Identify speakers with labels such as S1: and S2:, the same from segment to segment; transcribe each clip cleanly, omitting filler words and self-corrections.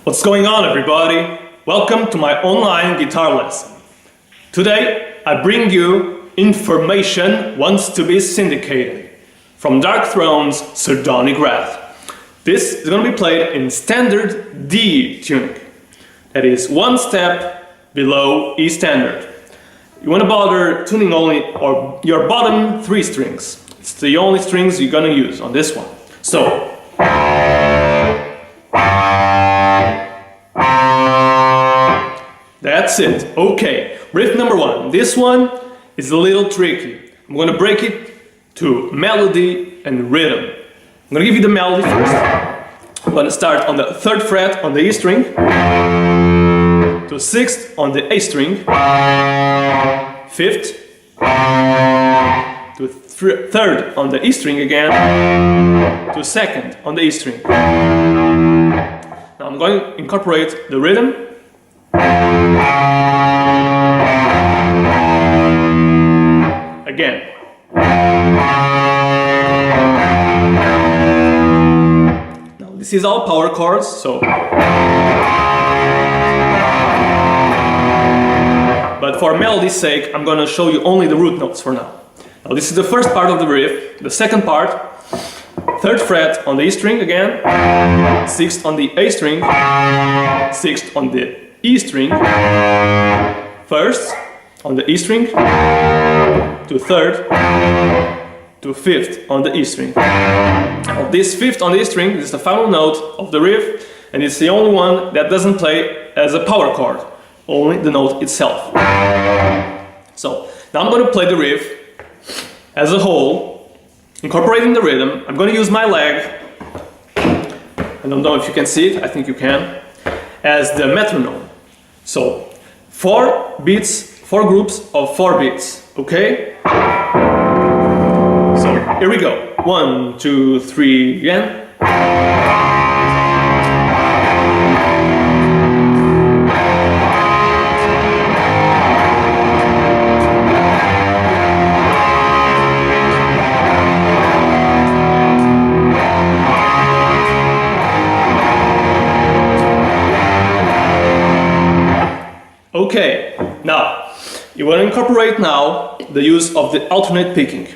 S1: What's going on, everybody? Welcome to my online guitar lesson. Today I bring you Information Wants to be Syndicated from Darkthrone's Sardonic Wrath. This is going to be played in standard D tuning. That is one step below E standard. You want to bother tuning only or your bottom three strings. It's the only strings you're going to use on this one. So that's it. Okay, riff number one. This one is a little tricky. I'm going to break it to melody and rhythm. I'm going to give you the melody first. I'm going to start on the 3rd fret on the E string, to 6th on the A string, 5th, to 3rd on the E string again, to 2nd on the E string. Now I'm going to incorporate the rhythm. Again. Now this is all power chords, so. But for melody's sake, I'm gonna show you only the root notes for now. Now this is the first part of the riff. The second part, 3rd fret on the E string again, 6th on the A string, 6th on the E string, 1st on the E string, to 3rd, to 5th on the E string. Now this 5th on the E string is the final note of the riff, and it's the only one that doesn't play as a power chord, only the note itself. So now I'm going to play the riff as a whole, incorporating the rhythm. I'm going to use my leg, I don't know if you can see it, I think you can, as the metronome. So 4 beats, 4 groups of 4 beats, okay? So here we go. 1, 2, 3, again. Okay, now you want to incorporate now the use of the alternate picking.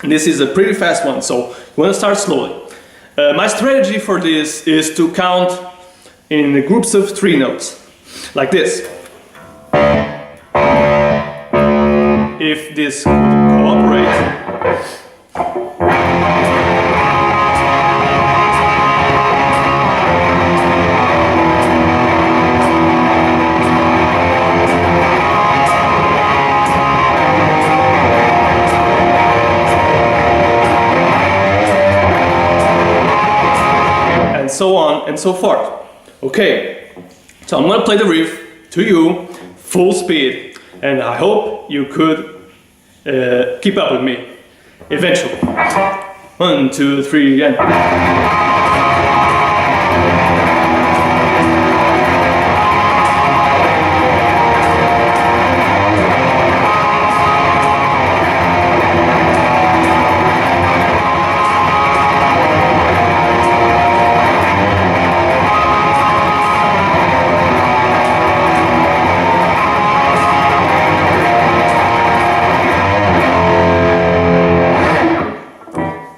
S1: And this is a pretty fast one, so you want to start slowly. My strategy for this is to count in groups of 3 notes, like this. If this cooperates. So on and so forth. Okay, so I'm gonna play the riff to you full speed, and I hope you could keep up with me eventually. 1, 2, 3, and.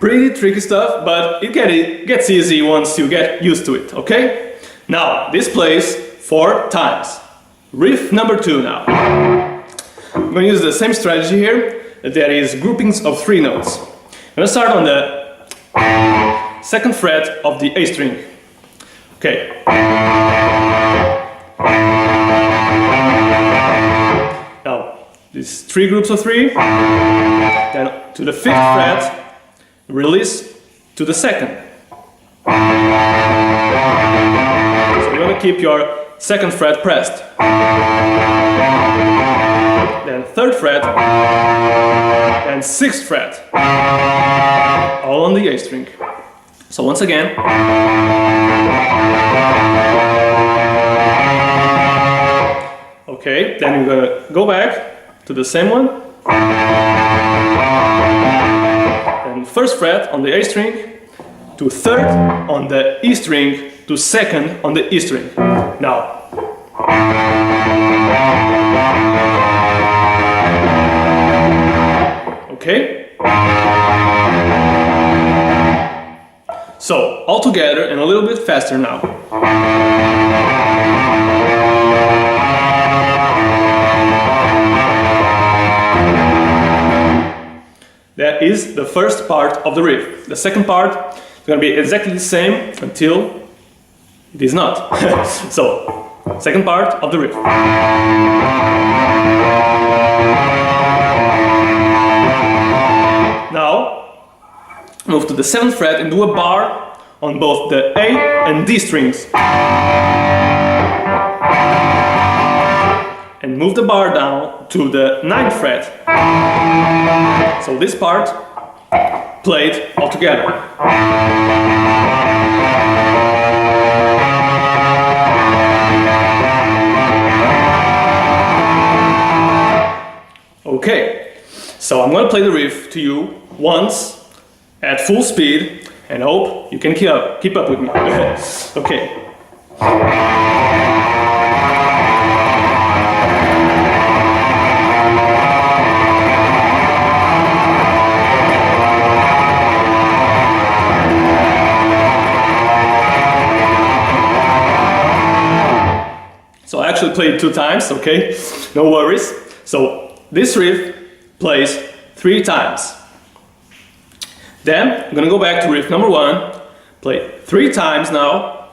S1: Pretty tricky stuff, but it gets easy once you get used to it, okay? Now, this plays 4 times. Riff number 2 now. I'm going to use the same strategy here. That is groupings of 3 notes. I'm going to start on the 2nd fret of the A string. Okay. Now, these 3 groups of 3. Then to the 5th fret. Release to the 2nd. So you're going to keep your 2nd fret pressed. Then 3rd fret, and 6th fret, all on the A string. So once again. Okay, then you're going to go back to the same one. And 1st fret on the A string, to 3rd on the E string, to to second on the E string. Now, okay? So, all together and a little bit faster now. That is the first part of the riff. The second part is going to be exactly the same until it is not. So, second part of the riff. Now, move to the 7th fret and do a bar on both the A and D strings. And move the bar down to the 9th fret. So this part played all together. Okay, so I'm going to play the riff to you once at full speed and hope you can keep up with me. Okay. So I actually played 2 times, okay? No worries. So this riff plays 3 times. Then I'm gonna go back to riff number 1, play 3 times now,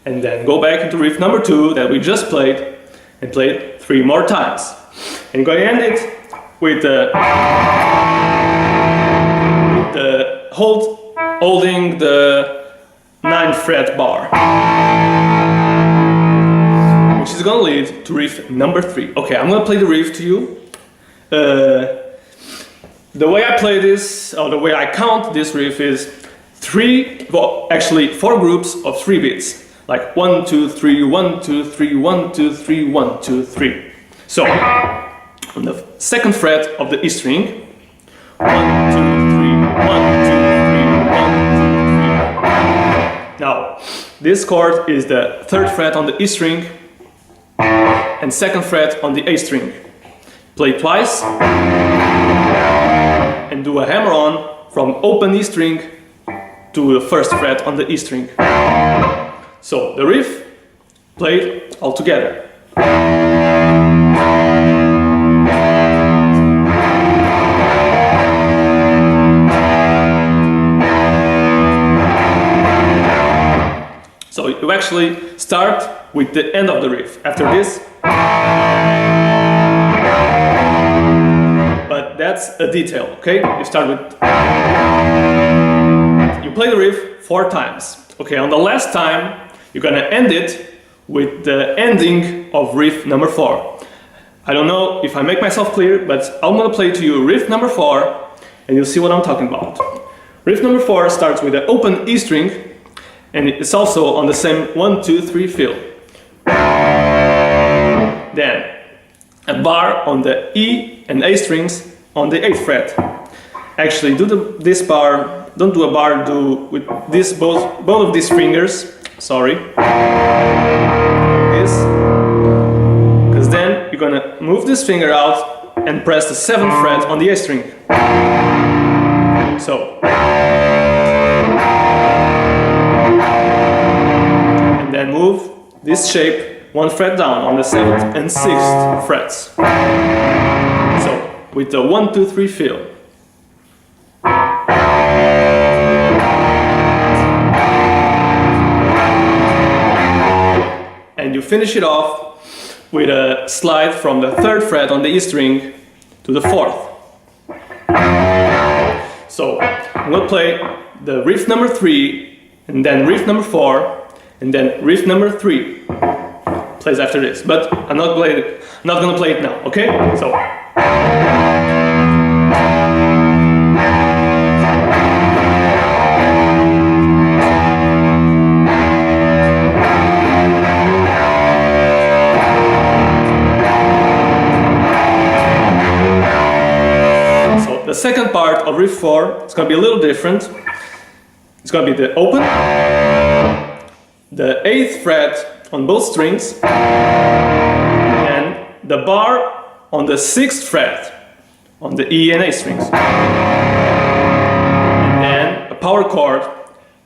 S1: and then go back into riff number 2 that we just played, and play 3 more times. And I'm gonna end it with the holding the 9th fret bar, which is gonna lead to riff number 3. Okay, I'm gonna play the riff to you. The way I play this, or the way I count this riff is 4 groups of 3 beats. Like 1, 2, 3, 1, 2, 3, 1, 2, 3, 1, 2, 3. So, on the 2nd fret of the E string, 1, 2, 3, 1, 2, 3, 1, 2, 3. Now, this chord is the 3rd fret on the E string and 2nd fret on the A string. Play twice and do a hammer-on from open E string to the 1st fret on the E string. So the riff played all together. So you actually start with the end of the riff. After this, but that's a detail, okay? You start with... You play the riff 4 times. Okay, on the last time, you're gonna end it with the ending of riff number 4. I don't know if I make myself clear, but I'm gonna play to you riff number 4, and you'll see what I'm talking about. Riff number 4 starts with an open E string, and it's also on the same 1, 2, 3 feel. Then, a bar on the E and A strings on the 8th fret. Actually, this bar, don't do a bar, do with this both of these fingers, sorry. This, because then you're gonna move this finger out and press the 7th fret on the A string. So. And then move this shape 1 fret down on the 7th and 6th frets. So, with the 1, 2, 3 feel. And you finish it off with a slide from the 3rd fret on the E string to the 4th. So, I'm going to play the riff number 3, and then riff number 4, and then riff number 3 plays after this. But I'm not going to play it now, okay? So. The second part of riff 4 is going to be a little different. It's going to be the open, the 8th fret on both strings, and the bar on the 6th fret on the E and A strings. And then a power chord,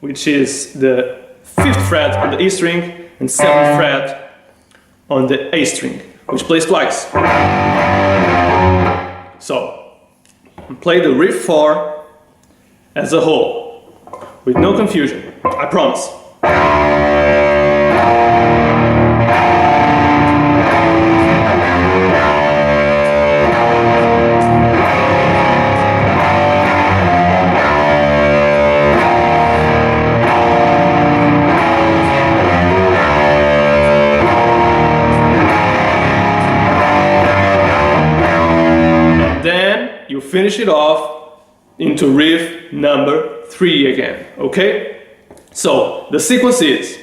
S1: which is the 5th fret on the E string and 7th fret on the A string, which plays twice. So, play the riff 4 as a whole, with no confusion, I promise. You finish it off into riff number 3 again, okay? So the sequence is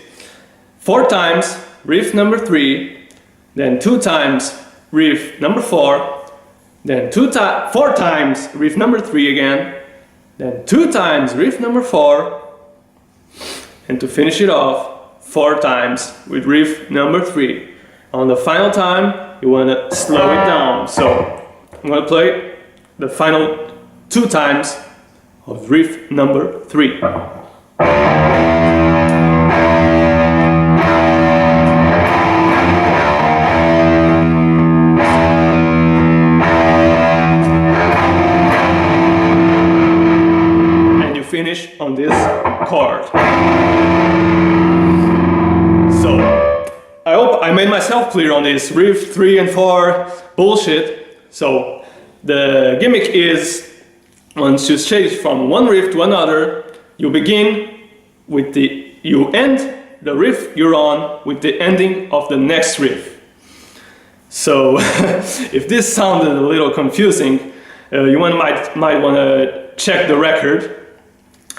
S1: 4 times riff number 3, then 2 times riff number 4, then 4 times riff number 3 again, then 2 times riff number 4, and to finish it off 4 times with riff number 3. On the final time, you want to slow it down, so I'm going to play the final 2 times of riff number 3. And you finish on this chord. So, I hope I made myself clear on this riff 3 and 4 bullshit. So, the gimmick is, once you change from one riff to another, you end the riff you're on with the ending of the next riff. So, if this sounded a little confusing, you might want to check the record.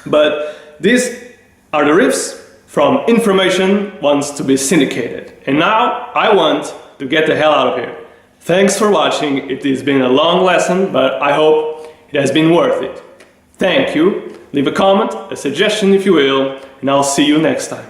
S1: But these are the riffs from information wants to be syndicated. And now I want to get the hell out of here. Thanks for watching. It has been a long lesson, but I hope it has been worth it. Thank you. Leave a comment, a suggestion if you will, and I'll see you next time.